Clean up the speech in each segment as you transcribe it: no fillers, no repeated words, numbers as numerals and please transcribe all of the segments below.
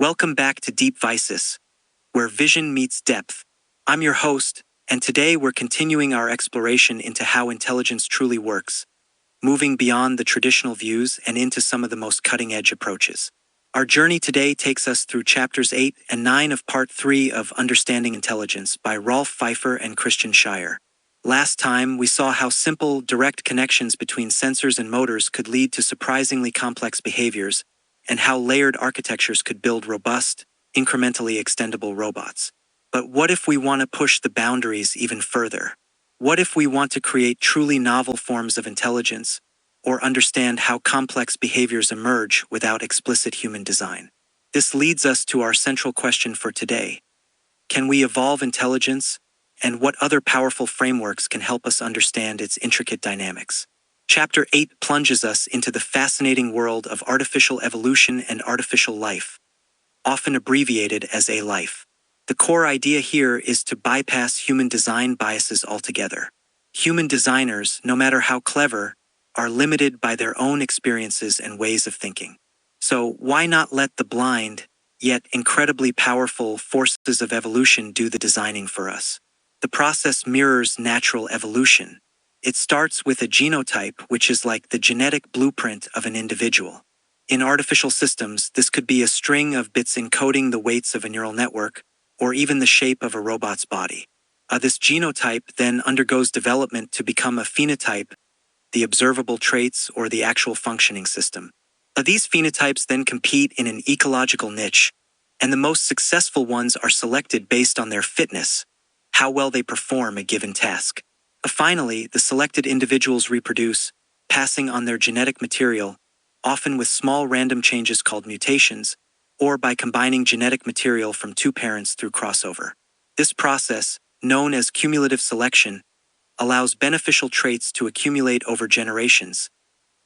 Welcome back to DeepVisus, where vision meets depth. I'm your host, and today we're continuing our exploration into how intelligence truly works, moving beyond the traditional views and into some of the most cutting-edge approaches. Our journey today takes us through chapters 8 and 9 of part 3 of Understanding Intelligence by Rolf Pfeifer and Scheier. Last time, we saw how simple, direct connections between sensors and motors could lead to surprisingly complex behaviors, and how layered architectures could build robust, incrementally extendable robots. But what if we want to push the boundaries even further? What if we want to create truly novel forms of intelligence, or understand how complex behaviors emerge without explicit human design? This leads us to our central question for today. Can we evolve intelligence, and what other powerful frameworks can help us understand its intricate dynamics? Chapter 8 plunges us into the fascinating world of artificial evolution and artificial life, often abbreviated as A-life. The core idea here is to bypass human design biases altogether. Human designers, no matter how clever, are limited by their own experiences and ways of thinking. So why not let the blind, yet incredibly powerful forces of evolution do the designing for us? The process mirrors natural evolution. It starts with a genotype, which is like the genetic blueprint of an individual. In artificial systems, this could be a string of bits encoding the weights of a neural network, or even the shape of a robot's body. This genotype then undergoes development to become a phenotype, the observable traits or the actual functioning system. These phenotypes then compete in an ecological niche, and the most successful ones are selected based on their fitness, how well they perform a given task. Finally, the selected individuals reproduce, passing on their genetic material, often with small random changes called mutations, or by combining genetic material from two parents through crossover. This process, known as cumulative selection, allows beneficial traits to accumulate over generations,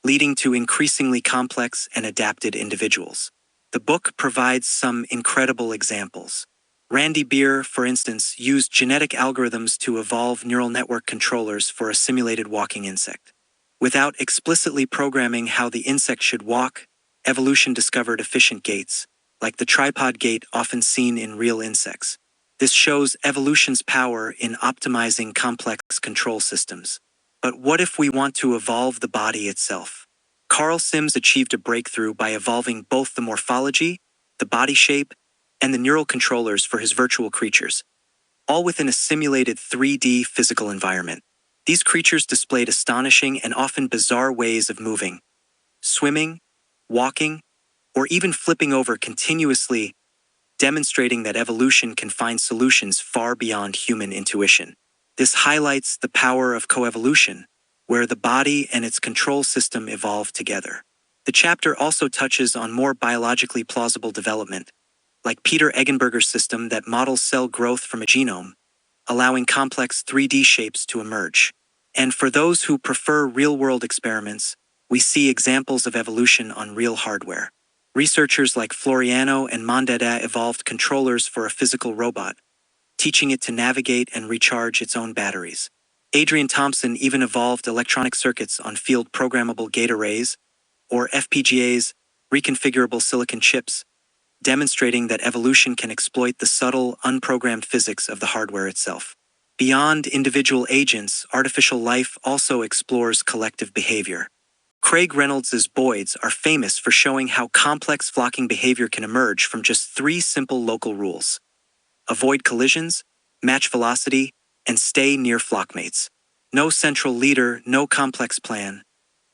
leading to increasingly complex and adapted individuals. The book provides some incredible examples. Randy Beer, for instance, used genetic algorithms to evolve neural network controllers for a simulated walking insect. Without explicitly programming how the insect should walk, evolution discovered efficient gaits, like the tripod gait often seen in real insects. This shows evolution's power in optimizing complex control systems. But what if we want to evolve the body itself? Carl Sims achieved a breakthrough by evolving both the morphology, the body shape, and the neural controllers for his virtual creatures, all within a simulated 3D physical environment. These creatures displayed astonishing and often bizarre ways of moving, swimming, walking, or even flipping over continuously, demonstrating that evolution can find solutions far beyond human intuition. This highlights the power of coevolution, where the body and its control system evolve together. The chapter also touches on more biologically plausible development, like Peter Eggenberger's system that models cell growth from a genome, allowing complex 3D shapes to emerge. And for those who prefer real-world experiments, we see examples of evolution on real hardware. Researchers like Floriano and Mondada evolved controllers for a physical robot, teaching it to navigate and recharge its own batteries. Adrian Thompson even evolved electronic circuits on field programmable gate arrays, or FPGAs, reconfigurable silicon chips, demonstrating that evolution can exploit the subtle, unprogrammed physics of the hardware itself. Beyond individual agents, artificial life also explores collective behavior. Craig Reynolds's boids are famous for showing how complex flocking behavior can emerge from just 3 simple local rules: avoid collisions, match velocity, and stay near flockmates. No central leader, no complex plan,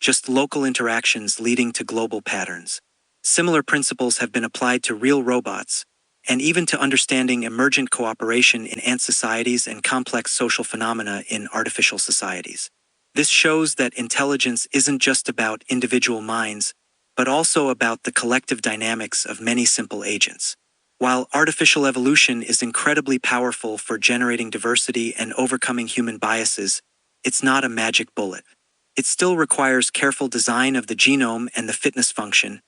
just local interactions leading to global patterns. Similar principles have been applied to real robots, and even to understanding emergent cooperation in ant societies and complex social phenomena in artificial societies. This shows that intelligence isn't just about individual minds, but also about the collective dynamics of many simple agents. While artificial evolution is incredibly powerful for generating diversity and overcoming human biases, it's not a magic bullet. It still requires careful design of the genome and the fitness function,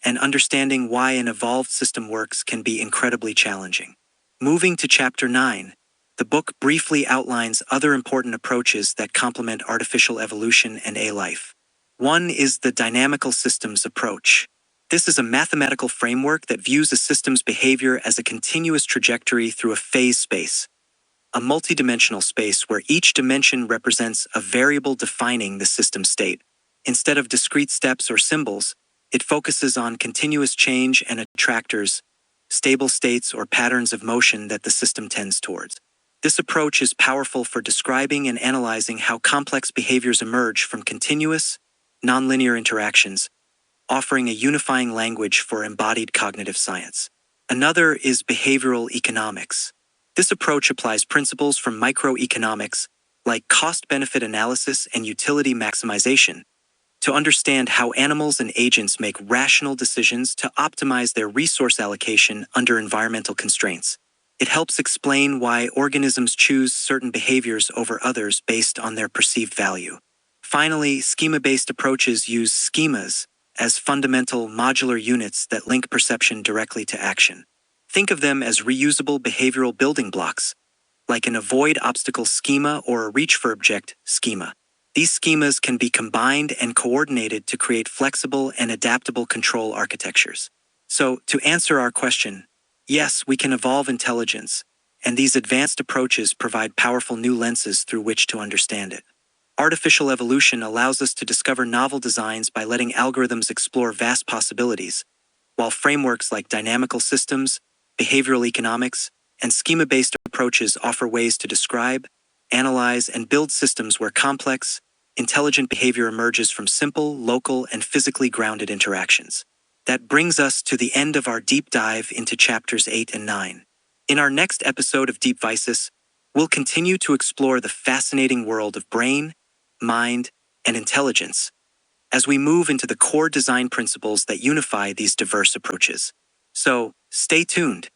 and understanding why an evolved system works can be incredibly challenging. Moving to Chapter 9, the book briefly outlines other important approaches that complement artificial evolution and A-life. One is the dynamical systems approach. This is a mathematical framework that views a system's behavior as a continuous trajectory through a phase space, a multidimensional space where each dimension represents a variable defining the system state. Instead of discrete steps or symbols, it focuses on continuous change and attractors, stable states or patterns of motion that the system tends towards. This approach is powerful for describing and analyzing how complex behaviors emerge from continuous, nonlinear interactions, offering a unifying language for embodied cognitive science. Another is behavioral economics. This approach applies principles from microeconomics, like cost-benefit analysis and utility maximization, to understand how animals and agents make rational decisions to optimize their resource allocation under environmental constraints. It helps explain why organisms choose certain behaviors over others based on their perceived value. Finally, schema-based approaches use schemas as fundamental modular units that link perception directly to action. Think of them as reusable behavioral building blocks, like an avoid obstacle schema or a reach for object schema. These schemas can be combined and coordinated to create flexible and adaptable control architectures. So, to answer our question, yes, we can evolve intelligence, and these advanced approaches provide powerful new lenses through which to understand it. Artificial evolution allows us to discover novel designs by letting algorithms explore vast possibilities, while frameworks like dynamical systems, behavioral economics, and schema-based approaches offer ways to describe, analyze, and build systems where complex, intelligent behavior emerges from simple, local, and physically grounded interactions. That brings us to the end of our deep dive into chapters 8 and 9. In our next episode of DeepVisus, we'll continue to explore the fascinating world of brain, mind, and intelligence as we move into the core design principles that unify these diverse approaches. So, stay tuned.